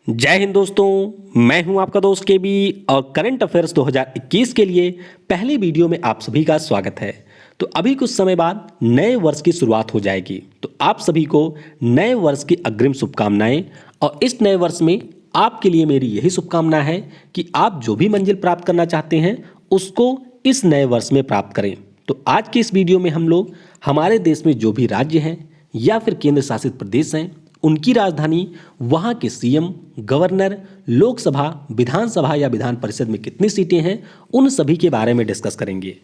जय हिंद दोस्तों, मैं हूं आपका दोस्त केबी और करंट अफेयर्स 2021 के लिए पहले वीडियो में आप सभी का स्वागत है। तो अभी कुछ समय बाद नए वर्ष की शुरुआत हो जाएगी, तो आप सभी को नए वर्ष की अग्रिम शुभकामनाएं। और इस नए वर्ष में आपके लिए मेरी यही शुभकामना है कि आप जो भी मंजिल प्राप्त करना चाहते हैं उसको इस नए वर्ष में प्राप्त करें। तो आज की इस वीडियो में हम लोग हमारे देश में जो भी राज्य हैं या फिर केंद्र शासित प्रदेश हैं, उनकी राजधानी, वहाँ के सीएम, गवर्नर, लोकसभा, विधानसभा या विधान परिषद में कितनी सीटें हैं, उन सभी के बारे में डिस्कस करेंगे।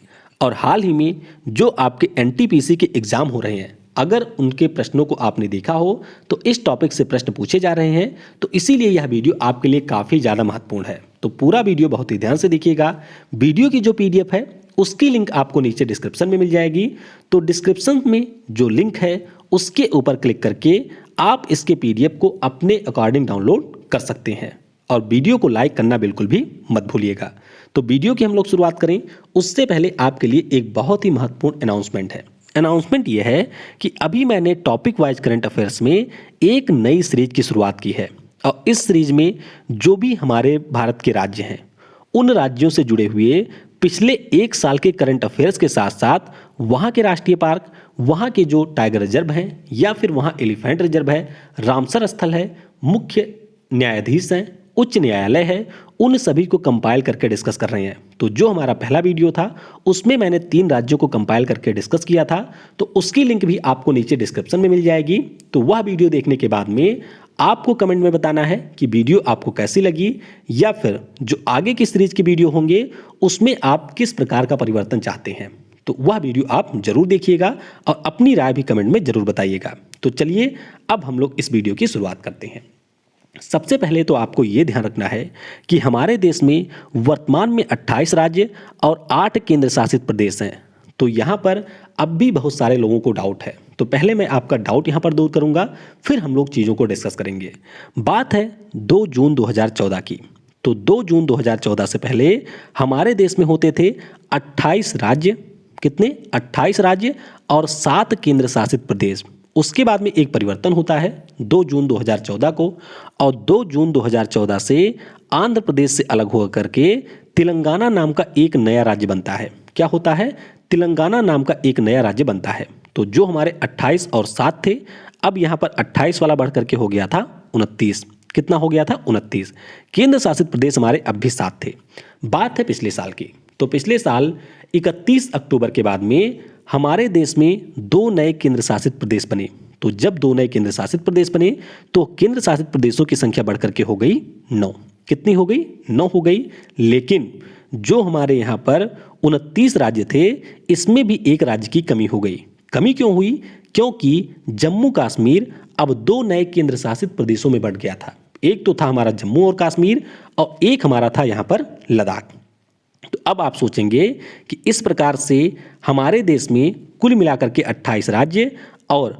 और हाल ही में जो आपके एनटीपीसी के एग्जाम हो रहे हैं, अगर उनके प्रश्नों को आपने देखा हो तो इस टॉपिक से प्रश्न पूछे जा रहे हैं, तो इसीलिए यह वीडियो आपके लिए काफ़ी ज़्यादा महत्वपूर्ण है। तो पूरा वीडियो बहुत ही ध्यान से देखिएगा। वीडियो की जो पीडीएफ है उसकी लिंक आपको नीचे डिस्क्रिप्शन में मिल जाएगी। तो डिस्क्रिप्शन में जो लिंक है उसके ऊपर क्लिक करके आप इसके पीडीएफ को अपने अकॉर्डिंग डाउनलोड कर सकते हैं। और वीडियो को लाइक करना बिल्कुल भी मत भूलिएगा। तो वीडियो की हम लोग शुरुआत करें उससे पहले आपके लिए एक बहुत ही महत्वपूर्ण अनाउंसमेंट है। अनाउंसमेंट ये है कि अभी मैंने टॉपिक वाइज करंट अफेयर्स में एक नई सीरीज की शुरुआत की है। और इस सीरीज में जो भी हमारे भारत के राज्य हैं, उन राज्यों से जुड़े हुए पिछले एक साल के करंट अफेयर्स के साथ साथ वहाँ के राष्ट्रीय पार्क, वहाँ के जो टाइगर रिजर्व हैं या फिर वहाँ एलिफेंट रिजर्व है, रामसर स्थल है, मुख्य न्यायाधीश हैं, उच्च न्यायालय है, उन सभी को कंपाइल करके डिस्कस कर रहे हैं। तो जो हमारा पहला वीडियो था उसमें मैंने 3 राज्यों को कंपाइल करके डिस्कस किया था, तो उसकी लिंक भी आपको नीचे डिस्क्रिप्शन में मिल जाएगी। तो वह वीडियो देखने के बाद में आपको कमेंट में बताना है कि वीडियो आपको कैसी लगी, या फिर जो आगे की सीरीज के वीडियो होंगे उसमें आप किस प्रकार का परिवर्तन चाहते हैं। तो वह वीडियो आप जरूर देखिएगा और अपनी राय भी कमेंट में जरूर बताइएगा। तो चलिए अब हम लोग इस वीडियो की शुरुआत करते हैं। सबसे पहले तो आपको ये ध्यान रखना है कि हमारे देश में वर्तमान में 28 राज्य और 8 केंद्र शासित प्रदेश हैं। तो यहाँ पर अब भी बहुत सारे लोगों को डाउट है, तो पहले मैं आपका डाउट यहाँ पर दूर करूँगा, फिर हम लोग चीज़ों को डिस्कस करेंगे। बात है 2 जून 2014 की। तो 2 जून 2014 से पहले हमारे देश में होते थे 28 राज्य। कितने? 28 राज्य और 7 केंद्र शासित प्रदेश। उसके बाद में एक परिवर्तन होता है 2 जून 2014 को, और 2 जून 2014 से आंध्र प्रदेश से अलग होकर करके तेलंगाना नाम का एक नया राज्य बनता है। क्या होता है? तेलंगाना नाम का एक नया राज्य बनता है। तो जो हमारे 28 और 7 थे, अब यहाँ पर 28 वाला बढ़ करके हो गया था 29। कितना हो गया था? 29। केंद्र शासित प्रदेश हमारे अब भी 7 थे। बात है पिछले साल की। तो पिछले साल 31 अक्टूबर के बाद में हमारे देश में 2 नए केंद्र शासित प्रदेश बने। तो जब 2 नए केंद्र शासित प्रदेश बने तो केंद्र शासित प्रदेशों की संख्या बढ़ करके हो गई 9। कितनी हो गई? 9 हो गई। लेकिन जो हमारे यहाँ पर 29 राज्य थे, इसमें भी एक राज्य की कमी हो गई। कमी क्यों हुई? क्योंकि जम्मू कश्मीर अब 2 नए केंद्र शासित प्रदेशों में बढ़ गया था। एक तो था हमारा जम्मू और कश्मीर, और एक हमारा था यहाँ पर लद्दाख। तो अब आप सोचेंगे कि इस प्रकार से हमारे देश में कुल मिलाकर के 28 राज्य और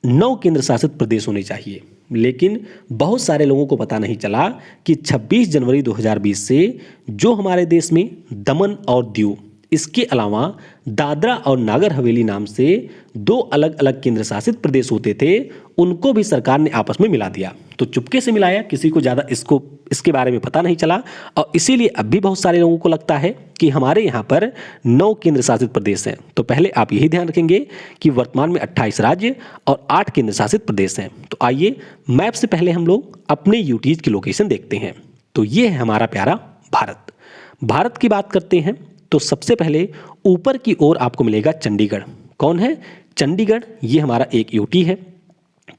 9 केंद्र शासित प्रदेश होने चाहिए। लेकिन बहुत सारे लोगों को पता नहीं चला कि 26 जनवरी 2020 से जो हमारे देश में दमन और दीव, इसके अलावा दादरा और नागर हवेली नाम से 2 अलग अलग केंद्र शासित प्रदेश होते थे, उनको भी सरकार ने आपस में मिला दिया। तो चुपके से मिलाया, किसी को ज़्यादा इसके बारे में पता नहीं चला। और इसीलिए अब भी बहुत सारे लोगों को लगता है कि हमारे यहाँ पर 9 केंद्र शासित प्रदेश हैं। तो पहले आप यही ध्यान रखेंगे कि वर्तमान में 28 राज्य और 8 केंद्र शासित प्रदेश हैं। तो आइए मैप से पहले हम लोग अपने यूटीज की लोकेशन देखते हैं। तो ये है हमारा प्यारा भारत। भारत की बात करते हैं तो सबसे पहले ऊपर की ओर आपको मिलेगा चंडीगढ़। कौन है? चंडीगढ़। ये हमारा एक यूटी है।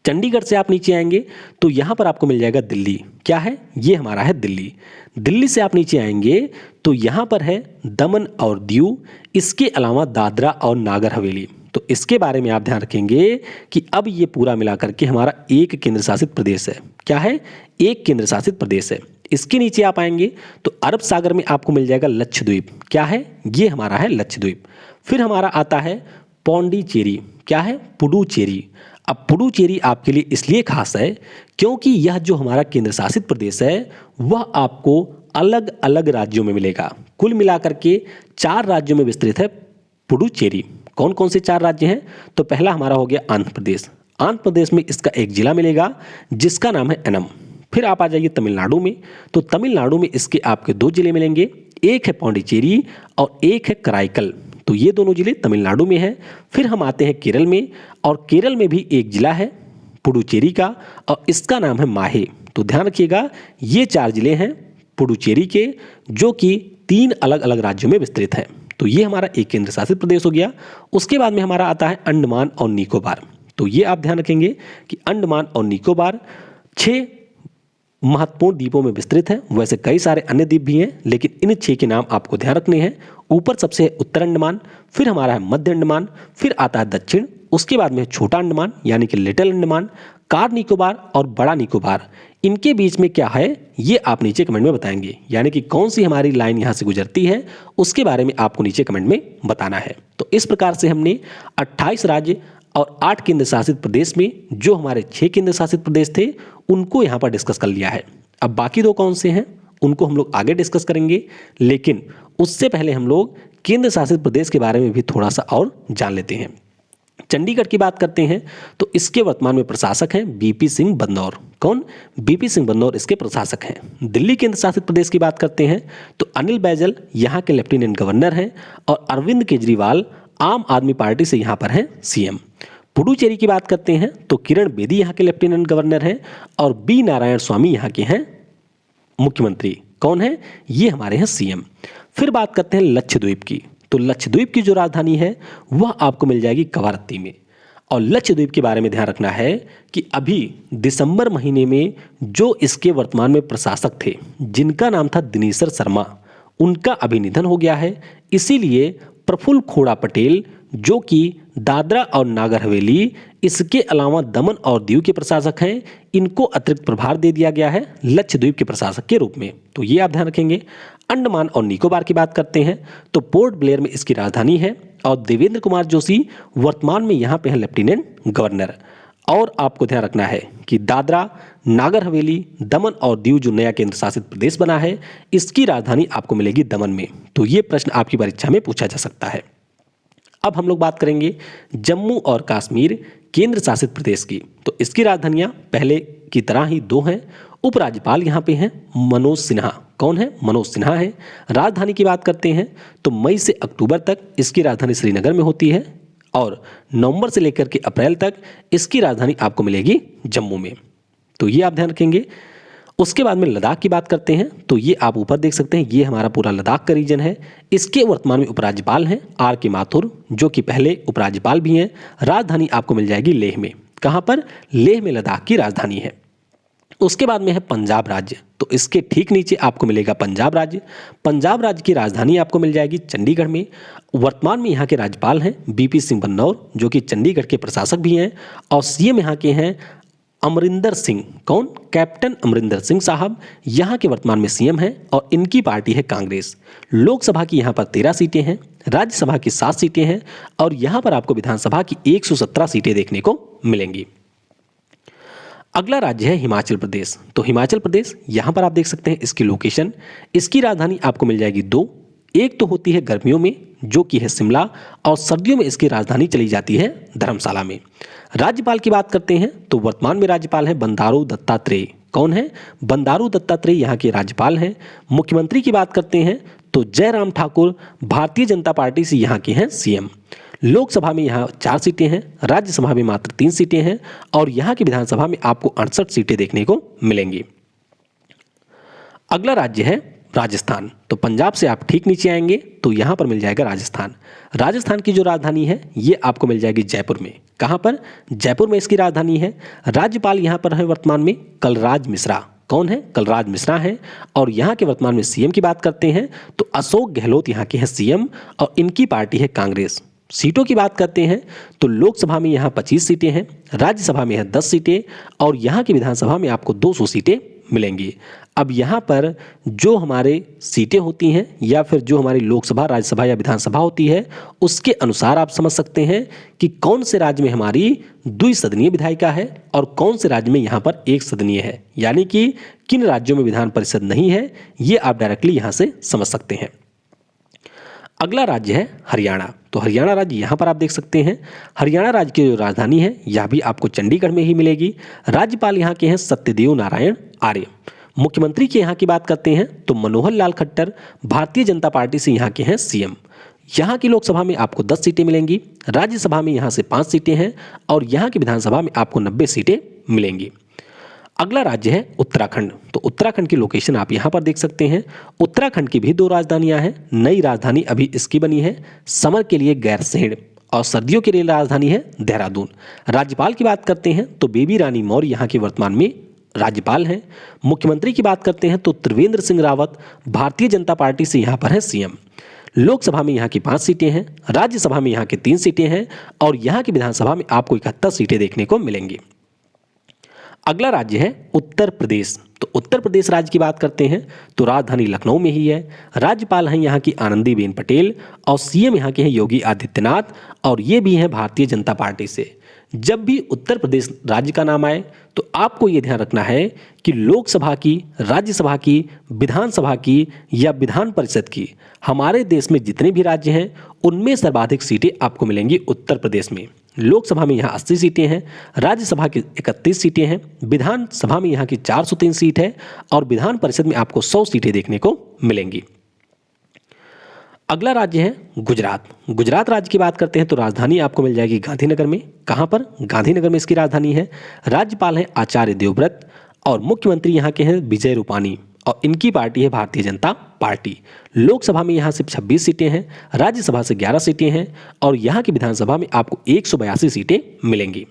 चंडीगढ़ से आप नीचे आएंगे तो यहाँ पर आपको मिल जाएगा दिल्ली। क्या है? ये हमारा है दिल्ली। दिल्ली से आप नीचे आएंगे तो यहाँ पर है दमन और दीव, इसके अलावा दादरा और नागर हवेली। तो इसके बारे में आप ध्यान रखेंगे कि अब ये पूरा मिला करके हमारा एक केंद्र शासित प्रदेश है। क्या है? एक केंद्र शासित प्रदेश है। इसके नीचे आप आएंगे तो अरब सागर में आपको मिल जाएगा लक्षद्वीप। क्या है? ये हमारा है लक्षद्वीप। फिर हमारा आता है पौंडीचेरी। क्या है? पुडुचेरी। अब पुडुचेरी आपके लिए इसलिए खास है क्योंकि यह जो हमारा केंद्र शासित प्रदेश है वह आपको अलग अलग राज्यों में मिलेगा। कुल मिलाकर के 4 राज्यों में विस्तृत है पुडुचेरी। कौन कौन से 4 राज्य हैं? तो पहला हमारा हो गया आंध्र प्रदेश। आंध्र प्रदेश में इसका एक जिला मिलेगा जिसका नाम है एनम। फिर आप आ जाइए तमिलनाडु में, तो तमिलनाडु में इसके आपके 2 जिले मिलेंगे, एक है पौंडीचेरी और एक है कराईकल। तो ये दोनों जिले तमिलनाडु में हैं। फिर हम आते हैं केरल में, और केरल में भी एक जिला है पुडुचेरी का, और इसका नाम है माहे। तो ध्यान रखिएगा, ये 4 जिले हैं पुडुचेरी के, जो कि 3 अलग अलग राज्यों में विस्तृत हैं। तो ये हमारा एक केंद्र शासित प्रदेश हो गया। उसके बाद में हमारा आता है अंडमान और निकोबार। तो ये आप ध्यान रखेंगे कि अंडमान और निकोबार 6 महत्वपूर्ण द्वीपों में विस्तृत है। वैसे कई सारे अन्य द्वीप भी हैं, लेकिन इन 6 के नाम आपको ध्यान रखने हैं। ऊपर सबसे है उत्तर अंडमान, फिर हमारा है मध्य अंडमान, फिर आता है दक्षिण, उसके बाद में है छोटा अंडमान यानी कि लिटिल अंडमान, कार निकोबार और बड़ा निकोबार। इनके बीच में क्या है ये आप नीचे कमेंट में बताएंगे, यानी कि कौन सी हमारी लाइन यहाँ से गुजरती है उसके बारे में आपको नीचे कमेंट में बताना है। तो इस प्रकार से हमने 28 राज्य और 8 केंद्र शासित प्रदेश में जो हमारे 6 केंद्र शासित प्रदेश थे उनको यहाँ पर डिस्कस कर लिया है। अब बाकी 2 कौन से हैं उनको हम लोग आगे डिस्कस करेंगे, लेकिन उससे पहले हम लोग केंद्र शासित प्रदेश के बारे में भी थोड़ा सा और जान लेते हैं। चंडीगढ़ की बात करते हैं तो इसके वर्तमान में प्रशासक हैं बीपी सिंह बदनौर। कौन? बीपी सिंह बदनौर इसके प्रशासक हैं। दिल्ली केंद्र शासित प्रदेश की बात करते हैं तो अनिल बैजल यहाँ के लेफ्टिनेंट गवर्नर हैं, और अरविंद केजरीवाल आम आदमी पार्टी से यहाँ पर हैं सीएम। पुडुचेरी की बात करते हैं तो किरण बेदी यहाँ के लेफ्टिनेंट गवर्नर हैं, और बी नारायण स्वामी यहाँ के हैं मुख्यमंत्री। कौन है? ये हमारे हैं सीएम। फिर बात करते हैं लक्षद्वीप की, तो लक्षद्वीप की जो राजधानी है वह आपको मिल जाएगी कवारत्ती में। और लक्षद्वीप के बारे में ध्यान रखना है कि अभी दिसंबर महीने में जो इसके वर्तमान में प्रशासक थे जिनका नाम था दिनेशर शर्मा, उनका अभी निधन हो गया है। इसीलिए प्रफुल्ल खोड़ा पटेल जो कि दादरा और नागर हवेली, इसके अलावा दमन और दीव के प्रशासक हैं, इनको अतिरिक्त प्रभार दे दिया गया है लक्षद्वीप के प्रशासक के रूप में। तो ये आप ध्यान रखेंगे। अंडमान और निकोबार की बात करते हैं तो पोर्ट ब्लेयर में इसकी राजधानी है, और देवेंद्र कुमार जोशी वर्तमान में यहाँ पे हैं लेफ्टिनेंट गवर्नर। और आपको ध्यान रखना है कि दादरा नागर हवेली दमन और दीव जो नया केंद्र शासित प्रदेश बना है इसकी राजधानी आपको मिलेगी दमन में। तो ये प्रश्न आपकी परीक्षा में पूछा जा सकता है। अब हम लोग बात करेंगे जम्मू और कश्मीर केंद्र शासित प्रदेश की, तो इसकी राजधानियां पहले की तरह ही 2 हैं। उपराज्यपाल यहाँ पे हैं मनोज सिन्हा। कौन है? मनोज सिन्हा है। राजधानी की बात करते हैं तो मई से अक्टूबर तक इसकी राजधानी श्रीनगर में होती है, और नवंबर से लेकर के अप्रैल तक इसकी राजधानी आपको मिलेगी जम्मू में। तो ये आप ध्यान रखेंगे। उसके बाद में लद्दाख की बात करते हैं तो ये आप ऊपर देख सकते हैं, ये हमारा पूरा लद्दाख का रीजन है। इसके वर्तमान में उपराज्यपाल हैं आर के माथुर, जो कि पहले उपराज्यपाल भी हैं। राजधानी आपको मिल जाएगी लेह में। कहाँ पर? लेह में लद्दाख की राजधानी है। उसके बाद में है पंजाब राज्य, तो इसके ठीक नीचे आपको मिलेगा पंजाब राज्य। पंजाब राज्य की राजधानी आपको मिल जाएगी चंडीगढ़ में। वर्तमान में यहाँ के राज्यपाल हैं बीपी सिंह बदनौर, जो कि चंडीगढ़ के प्रशासक भी हैं, और सीएम यहाँ के हैं अमरिंदर सिंह। कौन? कैप्टन अमरिंदर सिंह साहब यहाँ के वर्तमान में सीएम हैं, और इनकी पार्टी है कांग्रेस। लोकसभा की यहाँ पर 13 सीटें हैं, राज्यसभा की 7 सीटें हैं, और यहाँ पर आपको विधानसभा की 117 सीटें देखने को मिलेंगी। अगला राज्य है हिमाचल प्रदेश। तो हिमाचल प्रदेश यहाँ पर आप देख सकते हैं इसकी लोकेशन। इसकी राजधानी आपको मिल जाएगी 2। एक तो होती है गर्मियों में जो कि है शिमला, और सर्दियों में इसकी राजधानी चली जाती है धर्मशाला में। राज्यपाल की बात करते हैं तो वर्तमान में राज्यपाल हैं बंडारू दत्तात्रेय। कौन है? बंडारू दत्तात्रेय यहाँ के राज्यपाल हैं। मुख्यमंत्री की बात करते हैं तो जयराम ठाकुर भारतीय जनता पार्टी से यहाँ के हैं सीएम। लोकसभा में यहाँ 4 सीटें हैं, राज्यसभा में मात्र 3 सीटें हैं, और यहाँ की विधानसभा में आपको 68 सीटें देखने को मिलेंगी। अगला राज्य है राजस्थान। तो पंजाब से आप ठीक नीचे आएंगे तो यहाँ पर मिल जाएगा राजस्थान। राजस्थान की जो राजधानी है ये आपको मिल जाएगी जयपुर में। कहाँ पर? जयपुर में इसकी राजधानी है। राज्यपाल यहाँ पर है वर्तमान में कलराज मिश्रा। कौन है? कलराज मिश्रा हैं। और यहाँ के वर्तमान में सीएम की बात करते हैं तो अशोक गहलोत यहाँ के हैं सीएम, और इनकी पार्टी है कांग्रेस। सीटों की बात करते हैं तो लोकसभा में यहाँ 25 सीटें हैं, राज्यसभा में है 10 सीटें, और यहाँ की विधानसभा में आपको 200 सीटें मिलेंगी। अब यहाँ पर जो हमारे सीटें होती हैं या फिर जो हमारी लोकसभा, राज्यसभा या विधानसभा होती है उसके अनुसार आप समझ सकते हैं कि कौन से राज्य में हमारी द्विसदनीय विधायिका है और कौन से राज्य में यहाँ पर एक सदनीय है, यानी कि किन राज्यों में विधान परिषद नहीं है, ये आप डायरेक्टली यहाँ से समझ सकते हैं। अगला राज्य है हरियाणा। तो हरियाणा राज्य यहाँ पर आप देख सकते हैं। हरियाणा राज्य की जो राजधानी है यह भी आपको चंडीगढ़ में ही मिलेगी। राज्यपाल यहाँ के हैं सत्यदेव नारायण आर्य। मुख्यमंत्री की यहाँ की बात करते हैं तो मनोहर लाल खट्टर भारतीय जनता पार्टी से यहाँ के हैं सीएम। यहाँ की लोकसभा में आपको 10 सीटें मिलेंगी, राज्यसभा में यहाँ से 5 सीटें हैं और यहाँ की विधानसभा में आपको 90 सीटें मिलेंगी। अगला राज्य है उत्तराखंड। तो उत्तराखंड की लोकेशन आप यहाँ पर देख सकते हैं। उत्तराखंड की भी 2 राजधानियाँ हैं। नई राजधानी अभी इसकी बनी है, समर के लिए गैरसैंण और सर्दियों के लिए राजधानी है देहरादून। राज्यपाल की बात करते हैं तो बेबी रानी मौर्य यहाँ के वर्तमान में राज्यपाल हैं। मुख्यमंत्री की बात करते हैं तो त्रिवेंद्र सिंह रावत भारतीय जनता पार्टी से यहाँ पर है सीएम। लोकसभा में यहाँ की 5 सीटें हैं, राज्यसभा में यहाँ की 3 सीटें हैं और यहाँ की विधानसभा में आपको 71 सीटें देखने को मिलेंगी। अगला राज्य है उत्तर प्रदेश। तो उत्तर प्रदेश राज्य की बात करते हैं तो राजधानी लखनऊ में ही है। राज्यपाल हैं यहाँ की आनंदीबेन पटेल और सीएम यहाँ के हैं योगी आदित्यनाथ और ये भी हैं भारतीय जनता पार्टी से। जब भी उत्तर प्रदेश राज्य का नाम आए तो आपको ये ध्यान रखना है कि लोकसभा की, राज्यसभा की, विधानसभा की या विधान परिषद की, हमारे देश में जितने भी राज्य हैं उनमें सर्वाधिक सीटें आपको मिलेंगी उत्तर प्रदेश में। लोकसभा में यहाँ 80 सीटें हैं, राज्यसभा की 31 सीटें हैं, विधानसभा में यहाँ की 403 सीट है और विधान परिषद में आपको 100 सीटें देखने को मिलेंगी। अगला राज्य है गुजरात। गुजरात राज्य की बात करते हैं तो राजधानी आपको मिल जाएगी गांधीनगर में। कहाँ पर? गांधीनगर में इसकी राजधानी है। राज्यपाल हैं आचार्य देवव्रत और मुख्यमंत्री यहाँ के हैं विजय रूपानी और इनकी पार्टी है भारतीय जनता पार्टी। लोकसभा में यहाँ सिर्फ 26 सीटें हैं, राज्यसभा से 11 सीटें हैं और यहाँ की विधानसभा में आपको 182 सीटें मिलेंगी।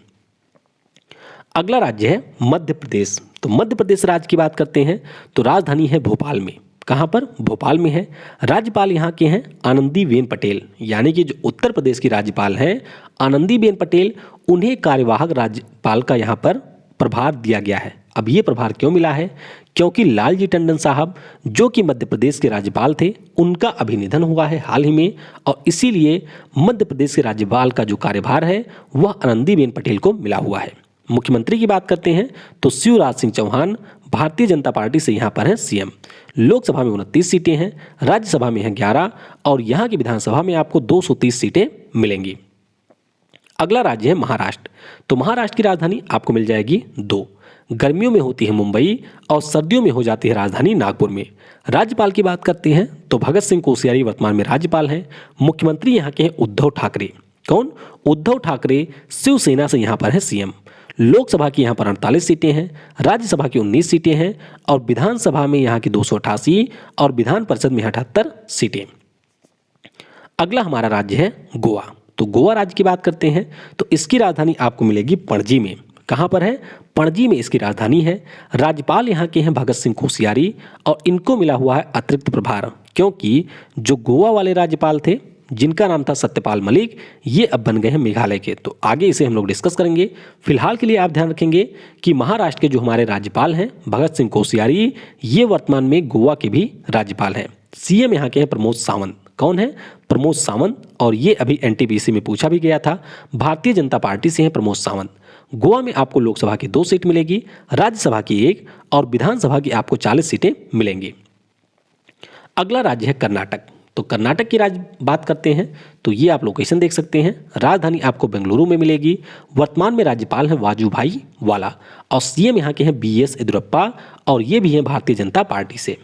अगला राज्य है मध्य प्रदेश। तो मध्य प्रदेश राज्य की बात करते हैं तो राजधानी है भोपाल में। कहाँ पर? भोपाल में है। राज्यपाल यहाँ के हैं आनंदीबेन पटेल, यानी कि जो उत्तर प्रदेश की राज्यपाल हैं आनंदीबेन पटेल, उन्हें कार्यवाहक राज्यपाल का यहाँ पर प्रभार दिया गया है। अब ये प्रभार क्यों मिला है? क्योंकि लालजी टंडन साहब जो कि मध्य प्रदेश के राज्यपाल थे, उनका अभी निधन हुआ है हाल ही में और इसीलिए मध्य प्रदेश के राज्यपाल का जो कार्यभार है वह आनंदीबेन पटेल को मिला हुआ है। मुख्यमंत्री की बात करते हैं तो शिवराज सिंह चौहान भारतीय जनता पार्टी से यहाँ पर हैं सीएम। लोकसभा में 29 सीटें हैं, राज्यसभा में हैं 11 और यहाँ की विधानसभा में आपको 230 सीटें मिलेंगी। अगला राज्य है महाराष्ट्र। तो महाराष्ट्र की राजधानी आपको मिल जाएगी 2। गर्मियों में होती है मुंबई और सर्दियों में हो जाती है राजधानी नागपुर में। राज्यपाल की बात करते हैं तो भगत सिंह कोश्यारी वर्तमान में राज्यपाल हैं। मुख्यमंत्री यहाँ के हैं उद्धव ठाकरे। कौन? उद्धव ठाकरे शिवसेना से यहाँ पर है सीएम। लोकसभा की यहाँ पर 48 सीटें हैं, राज्यसभा की 19 सीटें हैं और विधानसभा में यहाँ की 288 और विधान परिषद में 78 सीटें। अगला हमारा राज्य है गोवा। तो गोवा राज्य की बात करते हैं तो इसकी राजधानी आपको मिलेगी पणजी में। कहाँ पर है? पणजी में इसकी राजधानी है। राज्यपाल यहाँ के हैं भगत सिंह कोश्यारी और इनको मिला हुआ है अतिरिक्त प्रभार, क्योंकि जो गोवा वाले राज्यपाल थे जिनका नाम था सत्यपाल मलिक, ये अब बन गए हैं मेघालय के। तो आगे इसे हम लोग डिस्कस करेंगे। फिलहाल के लिए आप ध्यान रखेंगे कि महाराष्ट्र के जो हमारे राज्यपाल हैं भगत सिंह कोश्यारी, ये वर्तमान में गोवा के भी राज्यपाल हैं। सीएम यहाँ के हैं प्रमोद सावंत। कौन है? प्रमोद सावंत। और ये अभी एनटीपीसी में पूछा भी गया था, भारतीय जनता पार्टी से हैं प्रमोद सावंत। गोवा में आपको लोकसभा की 2 सीट मिलेगी, राज्यसभा की 1 और विधानसभा की आपको 40 सीटें मिलेंगी। अगला राज्य है कर्नाटक। तो कर्नाटक की बात करते हैं तो ये आप लोकेशन देख सकते हैं। राजधानी आपको बेंगलुरु में मिलेगी। वर्तमान में राज्यपाल हैं वाजूभाई वाला और सीएम यहाँ के हैं बीएस येदियुरप्पा और ये भी हैं भारतीय जनता पार्टी से।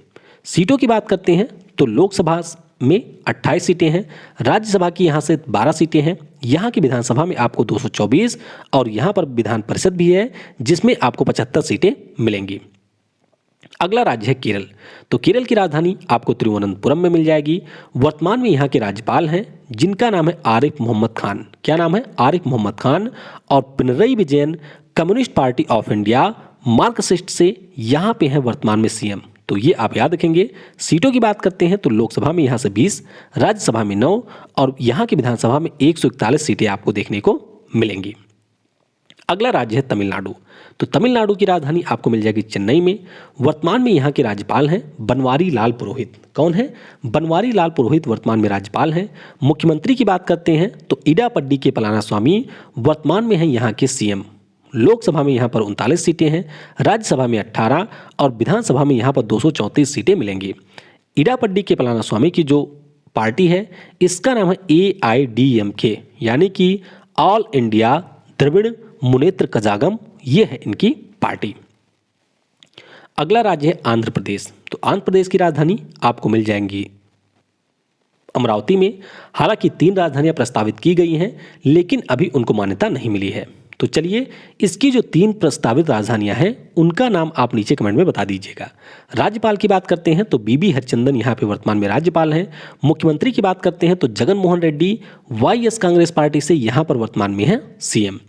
सीटों की बात करते हैं तो लोकसभा में 28 सीटें हैं, राज्यसभा की यहाँ से 12 सीटें हैं, यहाँ की विधानसभा में आपको 224 और यहाँ पर विधान परिषद भी है जिसमें आपको 75 सीटें मिलेंगी। अगला राज्य है केरल। तो केरल की राजधानी आपको तिरुवनंतपुरम में मिल जाएगी। वर्तमान में यहाँ के राज्यपाल हैं जिनका नाम है आरिफ मोहम्मद खान। क्या नाम है? आरिफ मोहम्मद खान। और Pinarayi Vijayan communist party of India Marxist से यहाँ पे हैं वर्तमान में सीएम। तो ये आप याद रखेंगे। सीटों की बात करते हैं तो लोकसभा में यहाँ से 20, राज्यसभा में 9 और यहाँ की विधानसभा में 141 सीटें आपको देखने को मिलेंगी। अगला राज्य है तमिलनाडु। तो तमिलनाडु की राजधानी आपको मिल जाएगी चेन्नई में। वर्तमान में यहाँ के राज्यपाल हैं बनवारी लाल पुरोहित। कौन है? बनवारी लाल पुरोहित वर्तमान में राज्यपाल हैं। मुख्यमंत्री की बात करते हैं तो इडापड्डी के पलानास्वामी वर्तमान में हैं यहाँ के सीएम। लोकसभा में यहाँ पर 39 सीटें हैं, राज्यसभा में 18 और विधानसभा में यहाँ पर 234 सीटें मिलेंगी। इडापड्डी के पलानास्वामी की जो पार्टी है इसका नाम है AIDMK, यानी कि ऑल इंडिया द्रविड़ मुनेत्र कजागम, ये है इनकी पार्टी। अगला राज्य है आंध्र प्रदेश। तो आंध्र प्रदेश की राजधानी आपको मिल जाएंगी अमरावती में। हालांकि 3 राजधानियां प्रस्तावित की गई हैं, लेकिन अभी उनको मान्यता नहीं मिली है। तो चलिए इसकी जो 3 प्रस्तावित राजधानियां हैं उनका नाम आप नीचे कमेंट में बता दीजिएगा। राज्यपाल की बात करते हैं तो बीबी हरिचंदन यहाँ पे वर्तमान में राज्यपाल हैं। मुख्यमंत्री की बात करते हैं तो जगन मोहन रेड्डी वाईएस कांग्रेस पार्टी से यहाँ पर वर्तमान में है सीएम।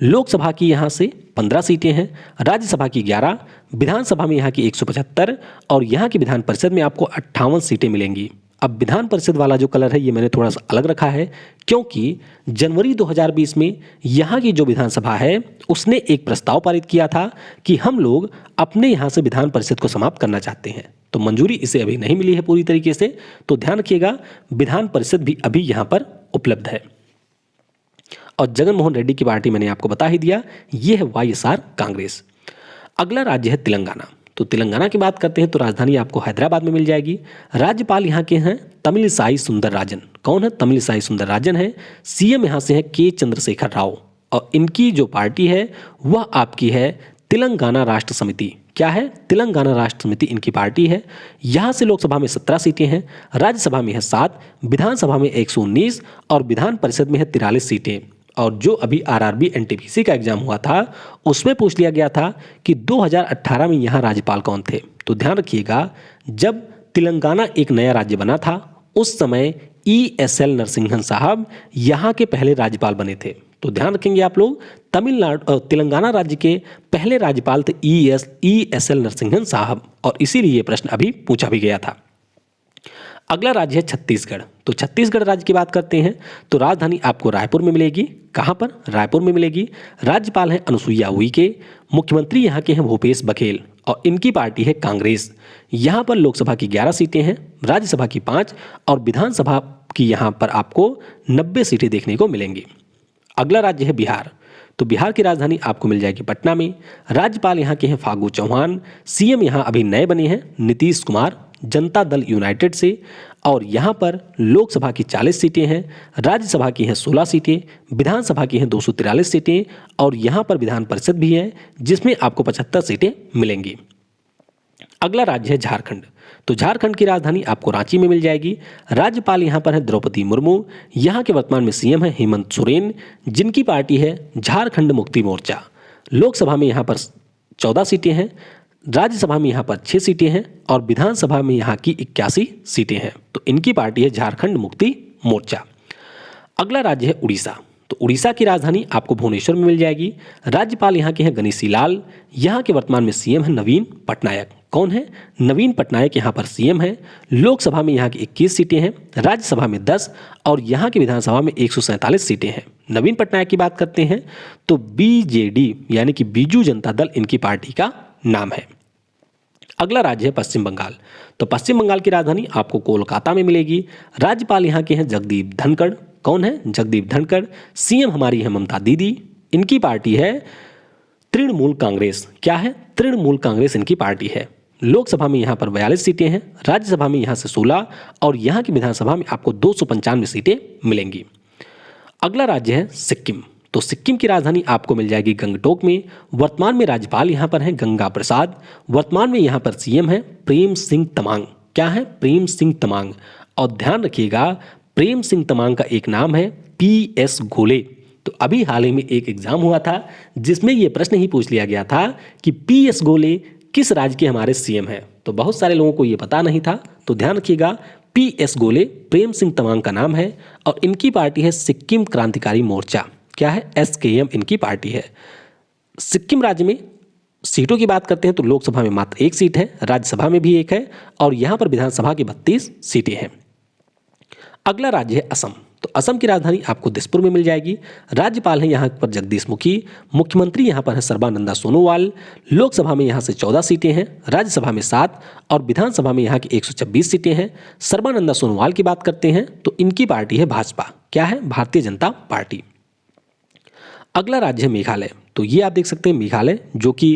लोकसभा की यहाँ से 15 सीटें हैं, राज्यसभा की 11, विधानसभा में यहाँ की 175 और यहाँ की विधान परिषद में आपको 58 सीटें मिलेंगी। अब विधान परिषद वाला जो कलर है ये मैंने थोड़ा सा अलग रखा है, क्योंकि जनवरी 2020 में यहाँ की जो विधानसभा है उसने एक प्रस्ताव पारित किया था कि हम लोग अपने यहाँ से विधान परिषद को समाप्त करना चाहते हैं। तो मंजूरी इसे अभी नहीं मिली है पूरी तरीके से, तो ध्यान रखिएगा विधान परिषद भी अभी यहाँ पर उपलब्ध है। और जगन मोहन रेड्डी की पार्टी मैंने आपको बता ही दिया, ये है वाईएसआर कांग्रेस। अगला राज्य है तेलंगाना। तो तेलंगाना की बात करते हैं तो राजधानी आपको हैदराबाद में मिल जाएगी। राज्यपाल यहाँ के हैं तमिलिसाई सुंदरराजन। कौन है? तमिलिसाई सुंदरराजन है। सीएम यहाँ से है के चंद्रशेखर राव और इनकी जो पार्टी है वह आपकी है तेलंगाना राष्ट्र समिति। क्या है? तेलंगाना राष्ट्र समिति इनकी पार्टी है। यहाँ से लोकसभा में 17 सीटें हैं, राज्यसभा में है 7, विधानसभा में 119 और विधान परिषद में है 43 सीटें। और जो अभी आरआरबी एनटीपीसी का एग्जाम हुआ था उसमें पूछ लिया गया था कि 2018 में यहाँ राज्यपाल कौन थे। तो ध्यान रखिएगा जब तेलंगाना एक नया राज्य बना था उस समय ESL नरसिंहन साहब यहाँ के पहले राज्यपाल बने थे। तो ध्यान रखेंगे आप लोग, तेलंगाना राज्य के पहले राज्यपाल थे ESL नरसिंहन साहब और इसीलिए ये प्रश्न अभी पूछा भी गया था। अगला राज्य है छत्तीसगढ़। तो छत्तीसगढ़ राज्य की बात करते हैं तो राजधानी आपको रायपुर में मिलेगी। कहाँ पर? रायपुर में मिलेगी। राज्यपाल हैं अनुसुईया उइके, मुख्यमंत्री यहाँ के हैं भूपेश बघेल और इनकी पार्टी है कांग्रेस। यहाँ पर लोकसभा की 11 सीटें हैं, राज्यसभा की 5 और विधानसभा की यहाँ पर आपको 90 सीटें देखने को मिलेंगी। अगला राज्य है बिहार। तो बिहार की राजधानी आपको मिल जाएगी पटना में। राज्यपाल यहाँ के हैं फागू चौहान, सीएम यहाँ अभी नए बने हैं नीतीश कुमार जनता दल यूनाइटेड से और यहाँ पर लोकसभा की 40 सीटें हैं, राज्यसभा की हैं 16 सीटें, विधानसभा की हैं 243 सीटें और यहाँ पर विधान परिषद भी है जिसमें आपको 75 सीटें मिलेंगी। अगला राज्य है झारखंड। तो झारखंड की राजधानी आपको रांची में मिल जाएगी। राज्यपाल यहाँ पर है द्रौपदी मुर्मू, यहाँ के वर्तमान में सीएम है हेमंत सोरेन जिनकी पार्टी है झारखंड मुक्ति मोर्चा। लोकसभा में यहाँ पर 14 सीटें हैं, राज्यसभा में यहाँ पर 6 सीटें हैं और विधानसभा में यहाँ की 81 सीटें हैं। तो इनकी पार्टी है झारखंड मुक्ति मोर्चा। अगला राज्य है उड़ीसा। तो उड़ीसा की राजधानी आपको भुवनेश्वर में मिल जाएगी। राज्यपाल यहाँ के हैं गणेशी लाल, यहाँ के वर्तमान में सीएम है नवीन पटनायक। कौन है? नवीन पटनायक यहाँ पर सीएम है। लोकसभा में यहाँ की 21 सीटें हैं, राज्यसभा में 10 और यहाँ की विधानसभा में 147 सीटें हैं। नवीन पटनायक की बात करते हैं तो बीजेडी यानी कि बीजू जनता दल इनकी पार्टी का नाम है। अगला राज्य है पश्चिम बंगाल। तो पश्चिम बंगाल की राजधानी आपको कोलकाता में मिलेगी। राज्यपाल यहाँ के हैं जगदीप धनखड़। कौन है? जगदीप धनखड़। सीएम हमारी है ममता दीदी, इनकी पार्टी है तृणमूल कांग्रेस। क्या है? तृणमूल कांग्रेस इनकी पार्टी है। लोकसभा में यहाँ पर 42 सीटें हैं, राज्यसभा में यहाँ से 16 और यहाँ की विधानसभा में आपको 295 सीटें मिलेंगी। अगला राज्य है सिक्किम। तो सिक्किम की राजधानी आपको मिल जाएगी गंगटोक में। वर्तमान में राज्यपाल यहाँ पर हैं गंगा प्रसाद, वर्तमान में यहाँ पर सीएम है प्रेम सिंह तमांग। क्या है? प्रेम सिंह तमांग। और ध्यान रखिएगा प्रेम सिंह तमांग का एक नाम है PS गोले। तो अभी हाल ही में एक एग्जाम हुआ था जिसमें यह प्रश्न ही पूछ लिया गया था कि PS गोले किस राज्य के हमारे सीएम हैं। तो बहुत सारे लोगों को ये पता नहीं था, तो ध्यान रखिएगा PS गोले प्रेम सिंह तमांग का नाम है और इनकी पार्टी है सिक्किम क्रांतिकारी मोर्चा। क्या है? SKM इनकी पार्टी है। सिक्किम राज्य में सीटों की बात करते हैं तो लोकसभा में मात्र 1 सीट है, राज्यसभा में भी 1 है और यहाँ पर विधानसभा की 32 सीटें हैं। अगला राज्य है असम। तो असम की राजधानी आपको दिसपुर में मिल जाएगी। राज्यपाल हैं यहाँ पर जगदीश मुखी, मुख्यमंत्री यहाँ पर है सर्बानंदा सोनोवाल। लोकसभा में यहाँ से 14 सीटें हैं, राज्यसभा में 7 और विधानसभा में यहाँ की 126 सीटें हैं। सर्बानंदा सोनोवाल की बात करते हैं तो इनकी पार्टी है भाजपा। क्या है? भारतीय जनता पार्टी। अगला राज्य है मेघालय। तो ये आप देख सकते हैं मेघालय जो कि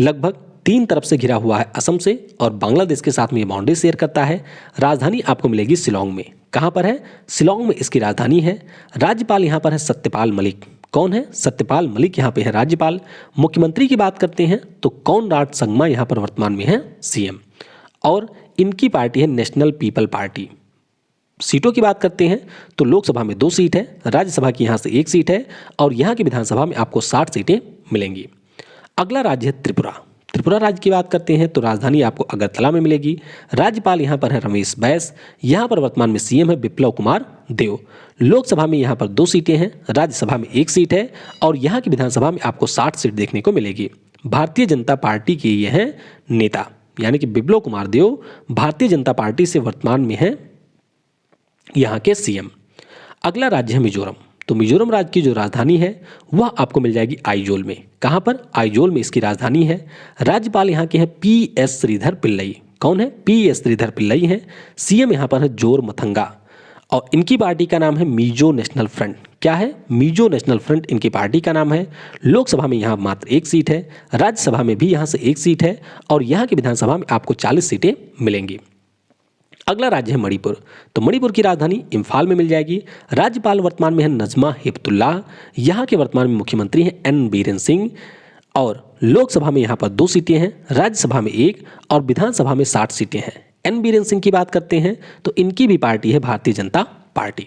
लगभग 3 तरफ से घिरा हुआ है असम से और बांग्लादेश के साथ में ये बाउंड्री शेयर करता है। राजधानी आपको मिलेगी शिलोंग में। कहाँ पर है? शिलोंग में इसकी राजधानी है। राज्यपाल यहाँ पर है सत्यपाल मलिक। कौन है? सत्यपाल मलिक यहाँ पे है राज्यपाल। मुख्यमंत्री की बात करते हैं तो कॉनराड संगमा यहाँ पर वर्तमान में है सीएम, और इनकी पार्टी है नेशनल पीपल पार्टी। सीटों की बात करते हैं तो लोकसभा में 2 सीट है, राज्यसभा की यहाँ से 1 सीट है, और यहाँ की विधानसभा में आपको 60 सीटें मिलेंगी। अगला राज्य है त्रिपुरा। त्रिपुरा राज्य की बात करते हैं तो राजधानी आपको अगरतला में मिलेगी। राज्यपाल यहाँ पर है रमेश बैस। यहाँ पर वर्तमान में सीएम है बिप्लब कुमार देव। लोकसभा में यहाँ पर 2 सीटें हैं, राज्यसभा में 1 सीट है, और यहाँ की विधानसभा में आपको 60 सीट देखने को मिलेगी। भारतीय जनता पार्टी के ये हैं नेता, यानी कि बिप्लब कुमार देव भारतीय जनता पार्टी से वर्तमान में है यहाँ के सीएम। अगला राज्य है मिजोरम। तो मिजोरम राज्य की जो राजधानी है वह आपको मिल जाएगी आइजोल में। कहाँ पर? आइजोल में इसकी राजधानी है। राज्यपाल यहाँ के हैं पी.एस. श्रीधर पिल्लई। कौन है? पी.एस. श्रीधर पिल्लई हैं। सीएम यहाँ पर है जोर मथंगा, और इनकी पार्टी का नाम है मिजो नेशनल फ्रंट। क्या है? मिजो नेशनल फ्रंट इनकी पार्टी का नाम है। लोकसभा में यहाँ मात्र 1 सीट है, राज्यसभा में भी यहाँ से 1 सीट है, और यहाँ की विधानसभा में आपको 40 सीटें मिलेंगी। अगला राज्य है मणिपुर। तो मणिपुर की राजधानी इम्फाल में मिल जाएगी। राज्यपाल वर्तमान में है नजमा हेपतुल्लाह। यहाँ के वर्तमान में मुख्यमंत्री हैं एन बीरेन सिंह, और लोकसभा में यहाँ पर 2 सीटें हैं, राज्यसभा में 1, और विधानसभा में 60 सीटें हैं। एन बीरेन सिंह की बात करते हैं तो इनकी भी पार्टी है भारतीय जनता पार्टी।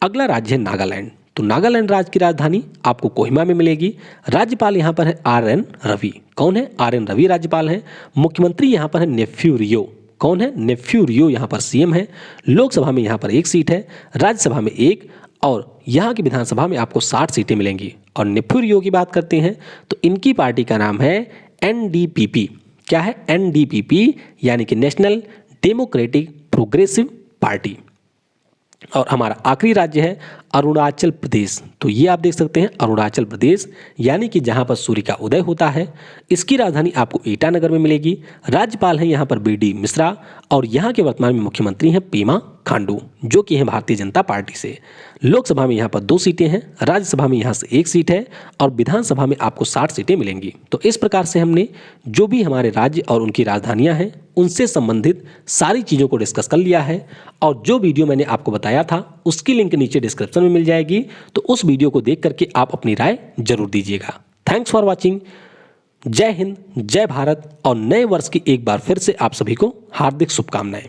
अगला राज्य है नागालैंड। तो नागालैंड राज्य की राजधानी आपको कोहिमा में मिलेगी। राज्यपाल यहाँ पर है आर.एन. रवि। कौन है? आर.एन. रवि राज्यपाल हैं। मुख्यमंत्री यहाँ पर है नेफ्यू रियो। कौन है? नेफ्यू रियो यहाँ पर सीएम है। लोकसभा में यहाँ पर 1 सीट है, राज्यसभा में 1, और यहाँ की विधानसभा में आपको 60 सीटें मिलेंगी। और नेफ्यू रियो की बात करते हैं तो इनकी पार्टी का नाम है एनडीपीपी। क्या है? एनडीपीपी, यानी कि नेशनल डेमोक्रेटिक प्रोग्रेसिव पार्टी। और हमारा आखिरी राज्य है अरुणाचल प्रदेश। तो ये आप देख सकते हैं अरुणाचल प्रदेश, यानी कि जहाँ पर सूर्य का उदय होता है। इसकी राजधानी आपको ईटानगर में मिलेगी। राज्यपाल हैं यहाँ पर बी.डी. मिश्रा, और यहाँ के वर्तमान में मुख्यमंत्री हैं पेमा खांडू, जो कि हैं भारतीय जनता पार्टी से। लोकसभा में यहाँ पर 2 सीटें हैं, राज्यसभा में यहाँ से 1 सीट है, और विधानसभा में आपको 60 सीटें मिलेंगी। तो इस प्रकार से हमने जो भी हमारे राज्य और उनकी राजधानियाँ हैं उनसे संबंधित सारी चीज़ों को डिस्कस कर लिया है। और जो वीडियो मैंने आपको बताया था उसकी लिंक नीचे डिस्क्रिप्शन में मिल जाएगी, तो उस वीडियो को देख करके आप अपनी राय जरूर दीजिएगा। Thanks for watching. जय हिंद, जय भारत, और नए वर्ष की एक बार फिर से आप सभी को हार्दिक शुभकामनाएं।